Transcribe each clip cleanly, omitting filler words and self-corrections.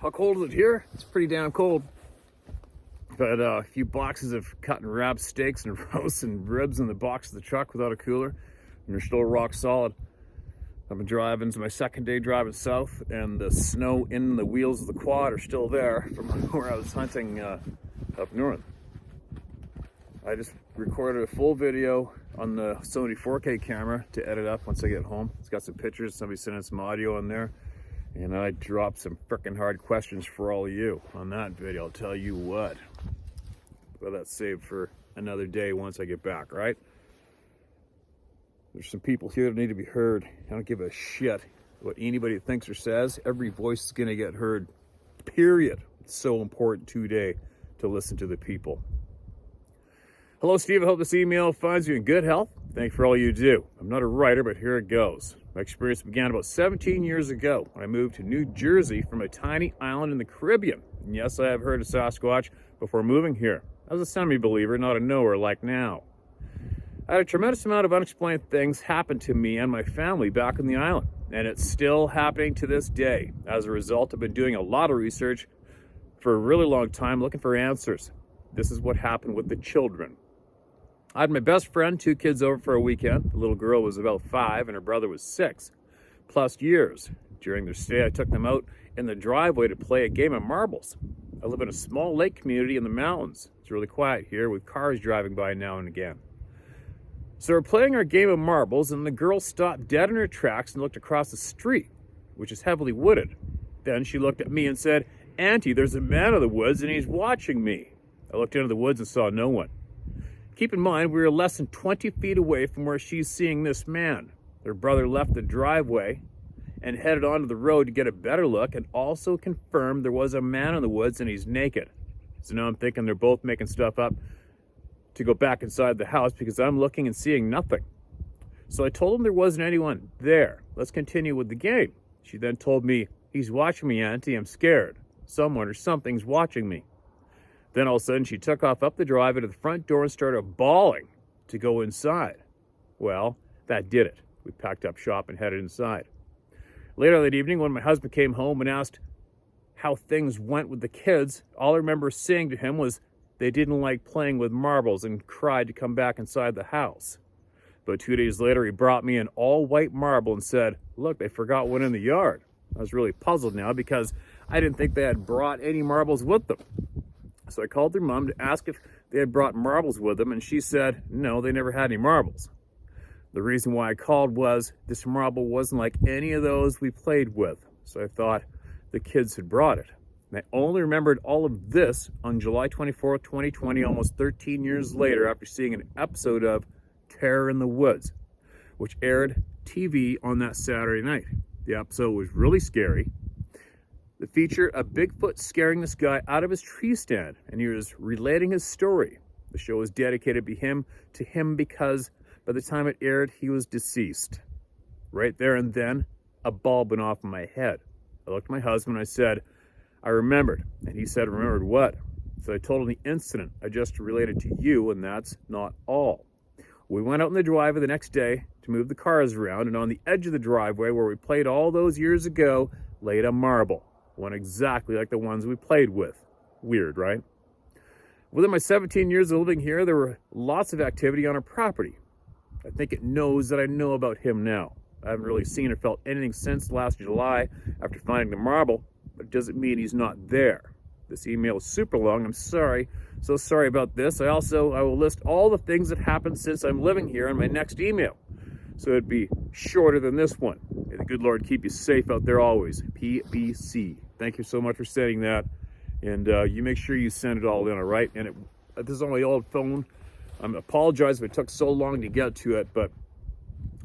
How cold is it here? It's pretty damn cold. Got a few boxes of cut and wrapped steaks and roasts and ribs in the box of the truck without a cooler, and they're still rock solid. I've been driving, it's my second day driving south, and the snow in the wheels of the quad are still there from where I was hunting up north. I just recorded a full video on the Sony 4K camera to edit up once I get home. It's got some pictures, somebody sent in some audio on there, and I dropped some frickin' hard questions for all of you on that video. I'll tell you what. But that's saved for another day once I get back, right? There's some people here that need to be heard. I don't give a shit what anybody thinks or says. Every voice is going to get heard, period. It's so important today to listen to the people. Hello, Steve. I hope this email finds you in good health. Thank you for all you do. I'm not a writer, but here it goes. My experience began about 17 years ago when I moved to New Jersey from a tiny island in the Caribbean. And yes, I have heard of Sasquatch before moving here. I was a semi-believer, not a knower like now. I had a tremendous amount of unexplained things happen to me and my family back on the island, and it's still happening to this day. As a result, I've been doing a lot of research for a really long time looking for answers. This is what happened with the children. I had my best friend, 2 kids over for a weekend. The little girl was about 5 and her brother was 6+ years. During their stay, I took them out in the driveway to play a game of marbles. I live in a small lake community in the mountains. It's really quiet here with cars driving by now and again. So we're playing our game of marbles, and the girl stopped dead in her tracks and looked across the street, which is heavily wooded. Then she looked at me and said, "Auntie, there's a man in the woods and he's watching me." I looked into the woods and saw no one. Keep in mind, we were less than 20 feet away from where she's seeing this man. Their brother left the driveway and headed onto the road to get a better look, and also confirmed there was a man in the woods and he's naked. So now I'm thinking they're both making stuff up to go back inside the house because I'm looking and seeing nothing. So I told him there wasn't anyone there. Let's continue with the game. She then told me, "He's watching me, Auntie. I'm scared. Someone or something's watching me." Then all of a sudden she took off up the driveway to the front door and started bawling to go inside. Well, that did it. We packed up shop and headed inside. Later that evening, when my husband came home and asked how things went with the kids, all I remember saying to him was they didn't like playing with marbles and cried to come back inside the house. But 2 days later, he brought me an all-white marble and said, "Look, they forgot one in the yard." I was really puzzled now because I didn't think they had brought any marbles with them. So I called their mom to ask if they had brought marbles with them, and she said, no, they never had any marbles. The reason why I called was this marble wasn't like any of those we played with, so I thought the kids had brought it. And I only remembered all of this on July 24th, 2020, almost 13 years later, after seeing an episode of Terror in the Woods, which aired TV on that Saturday night. The episode was really scary. It featured a Bigfoot scaring this guy out of his tree stand, and he was relating his story. The show was dedicated to him because by the time it aired, he was deceased. Right there and then, a bulb went off in my head. I looked at my husband and I said, "I remembered." And he said, "Remembered what?" So I told him the incident I just related to you, and that's not all. We went out in the driveway the next day to move the cars around, and on the edge of the driveway where we played all those years ago laid a marble. One exactly like the ones we played with. Weird, right? Within my 17 years of living here, there were lots of activity on our property. I think it knows that I know about him now. I haven't really seen or felt anything since last July after finding the marble, but it doesn't mean he's not there. This email is super long. I'm sorry. So sorry about this. I will list all the things that happened since I'm living here in my next email. So it'd be shorter than this one. May the good Lord keep you safe out there always. PBC. Thank you so much for sending that. And you make sure you send it all in, all right? And this is on my old phone. I apologize if it took so long to get to it, but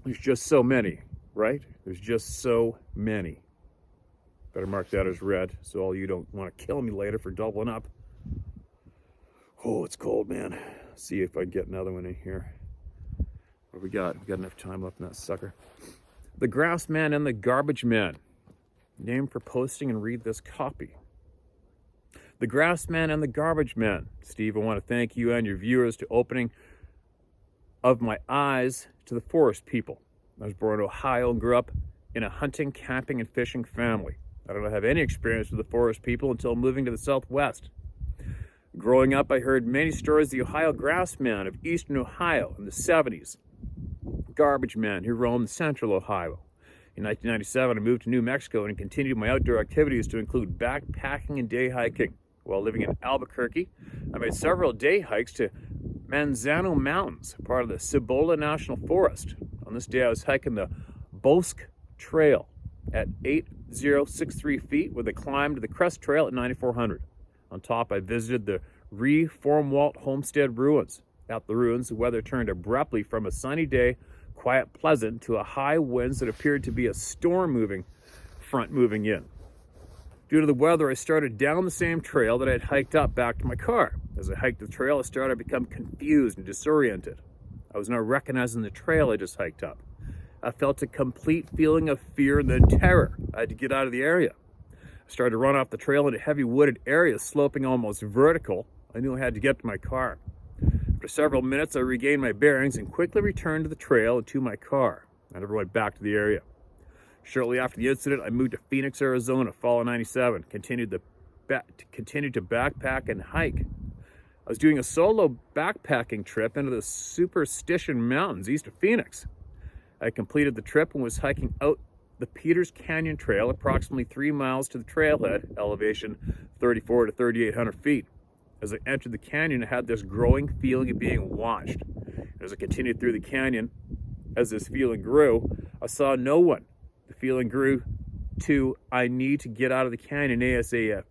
there's just so many, right? There's just so many. Better mark that as red so all you don't want to kill me later for doubling up. Oh, it's cold, man. See if I can get another one in here. What we got? We got enough time left in that sucker. The Grass Man and the Garbage Man. Name for posting and read this copy. The Grass Man and the Garbage Man. Steve, I want to thank you and your viewers to opening of my eyes to the forest people. I was born in Ohio and grew up in a hunting, camping, and fishing family. I don't have any experience with the forest people until moving to the Southwest. Growing up, I heard many stories of the Ohio grassman of eastern Ohio in the 70s, garbage men who roamed central Ohio. In 1997, I moved to New Mexico and continued my outdoor activities to include backpacking and day hiking. While living in Albuquerque, I made several day hikes to Manzano Mountains, part of the Cibola National Forest. On this day, I was hiking the Bosque Trail at 8,063 feet with a climb to the Crest Trail at 9,400. On top, I visited the Reformwalt Homestead ruins. At the ruins, the weather turned abruptly from a sunny day, quiet, pleasant, to a high winds that appeared to be a storm front moving in. Due to the weather, I started down the same trail that I had hiked up back to my car. As I hiked the trail, I started to become confused and disoriented. I was now recognizing the trail I just hiked up. I felt a complete feeling of fear and then terror. I had to get out of the area. I started to run off the trail into heavy wooded areas, sloping almost vertical. I knew I had to get to my car. After several minutes, I regained my bearings and quickly returned to the trail and to my car. I never went back to the area. Shortly after the incident, I moved to Phoenix, Arizona, fall of '97, continued to backpack and hike. I was doing a solo backpacking trip into the Superstition Mountains east of Phoenix. I completed the trip and was hiking out the Peters Canyon Trail, approximately 3 miles to the trailhead, elevation 3,400 to 3,800 feet. As I entered the canyon, I had this growing feeling of being watched. As I continued through the canyon, as this feeling grew, I saw no one. The feeling grew to, I need to get out of the canyon ASAP.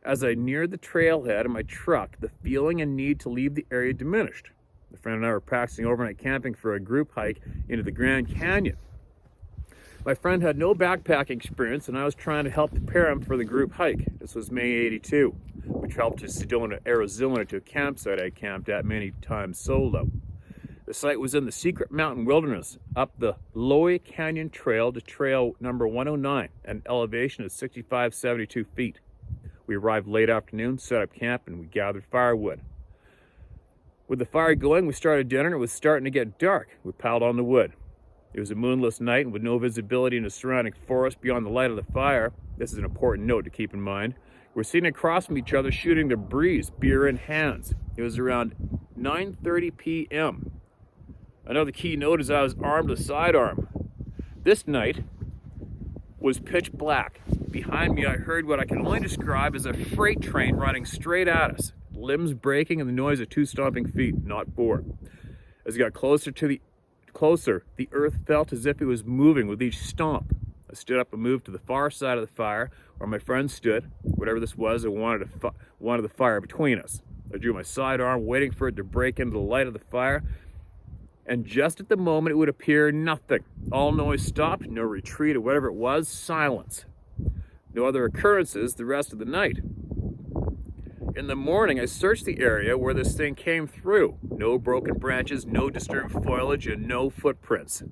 As I neared the trailhead in my truck, the feeling and need to leave the area diminished. My friend and I were practicing overnight camping for a group hike into the Grand Canyon. My friend had no backpacking experience, and I was trying to help prepare him for the group hike. This was May '82. We traveled to Sedona, Arizona, to a campsite I camped at many times solo. The site was in the secret mountain wilderness, up the Loy Canyon Trail to trail number 109, at an elevation of 6,572 feet. We arrived late afternoon, set up camp, and we gathered firewood. With the fire going, we started dinner, and it was starting to get dark. We piled on the wood. It was a moonless night, and with no visibility in the surrounding forest beyond the light of the fire. This is an important note to keep in mind. We're sitting across from each other, shooting the breeze, beer in hands. It was around 9:30 p.m. Another key note is I was armed with a sidearm. This night was pitch black. Behind me, I heard what I can only describe as a freight train running straight at us. Limbs breaking and the noise of 2 stomping feet, not 4. As it got closer, the earth felt as if it was moving with each stomp. I stood up and moved to the far side of the fire where my friend stood. Whatever this was, I wanted the fire between us. I drew my sidearm, waiting for it to break into the light of the fire. And just at the moment it would appear, nothing. All noise stopped, no retreat or whatever it was, silence. No other occurrences the rest of the night. In the morning, I searched the area where this thing came through. No broken branches, no disturbed foliage, and no footprints.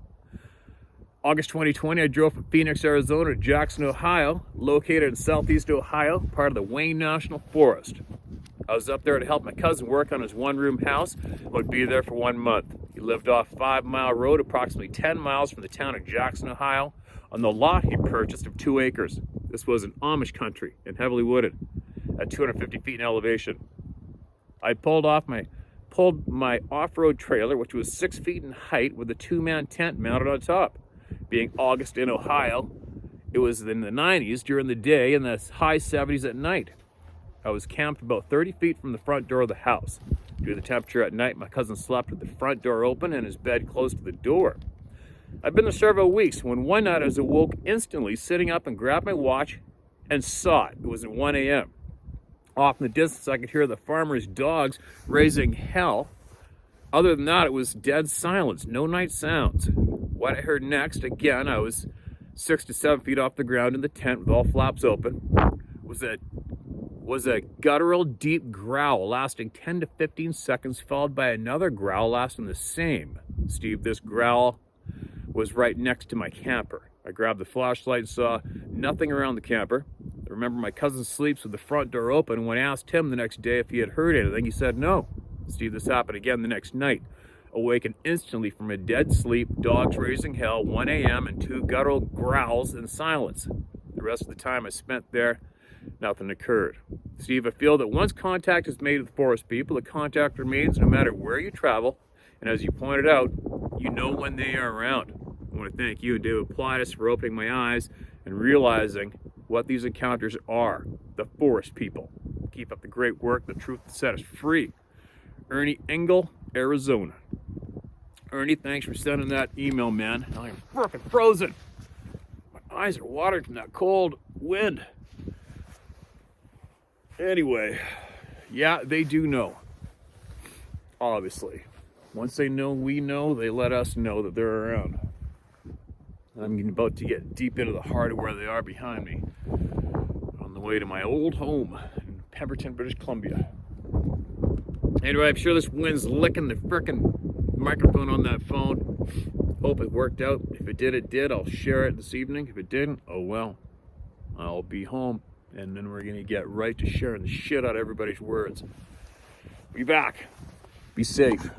August 2020, I drove from Phoenix, Arizona to Jackson, Ohio, located in southeast Ohio, part of the Wayne National Forest. I was up there to help my cousin work on his one-room house and would be there for 1 month. He lived off 5 Mile Road, approximately 10 miles from the town of Jackson, Ohio, on the lot he purchased of 2 acres. This was an Amish country and heavily wooded at 250 feet in elevation. I pulled my off-road trailer, which was 6 feet in height, with a 2-man tent mounted on top. Being August in Ohio, it was in the 90s during the day and the high 70s at night. I was camped about 30 feet from the front door of the house. Due to the temperature at night, my cousin slept with the front door open and his bed close to the door. I'd been there several weeks when one night I was awoke instantly, sitting up and grabbed my watch and saw it. It was at 1 a.m. Off in the distance, I could hear the farmers' dogs raising hell. Other than that, it was dead silence, no night sounds. What I heard next, again, I was 6 to 7 feet off the ground in the tent with all flaps open, was a guttural, deep growl lasting 10 to 15 seconds, followed by another growl lasting the same. Steve, this growl was right next to my camper. I grabbed the flashlight and saw nothing around the camper. I remember my cousin sleeps with the front door open. When I asked him the next day if he had heard anything, he said no. Steve, this happened again the next night. awaken instantly from a dead sleep, dogs raising hell, 1 a.m., and 2 guttural growls in silence. The rest of the time I spent there, nothing occurred. Steve, I feel that once contact is made with forest people, the contact remains no matter where you travel, and as you pointed out, you know when they are around. I want to thank you, David Plaitis, for opening my eyes and realizing what these encounters are, the forest people. Keep up the great work. The truth will set us free. Ernie Engel, Arizona. Ernie, thanks for sending that email, man. I am freaking frozen. My eyes are watering from that cold wind. Anyway, yeah, they do know. Obviously. Once they know we know, they let us know that they're around. I'm about to get deep into the heart of where they are behind me. On the way to my old home in Pemberton, British Columbia. Anyway, I'm sure this wind's licking the frickin' microphone on that phone. Hope it worked out. If it did, it did. I'll share it this evening. If it didn't, oh well. I'll be home, and then we're gonna get right to sharing the shit out of everybody's words. Be back. Be safe.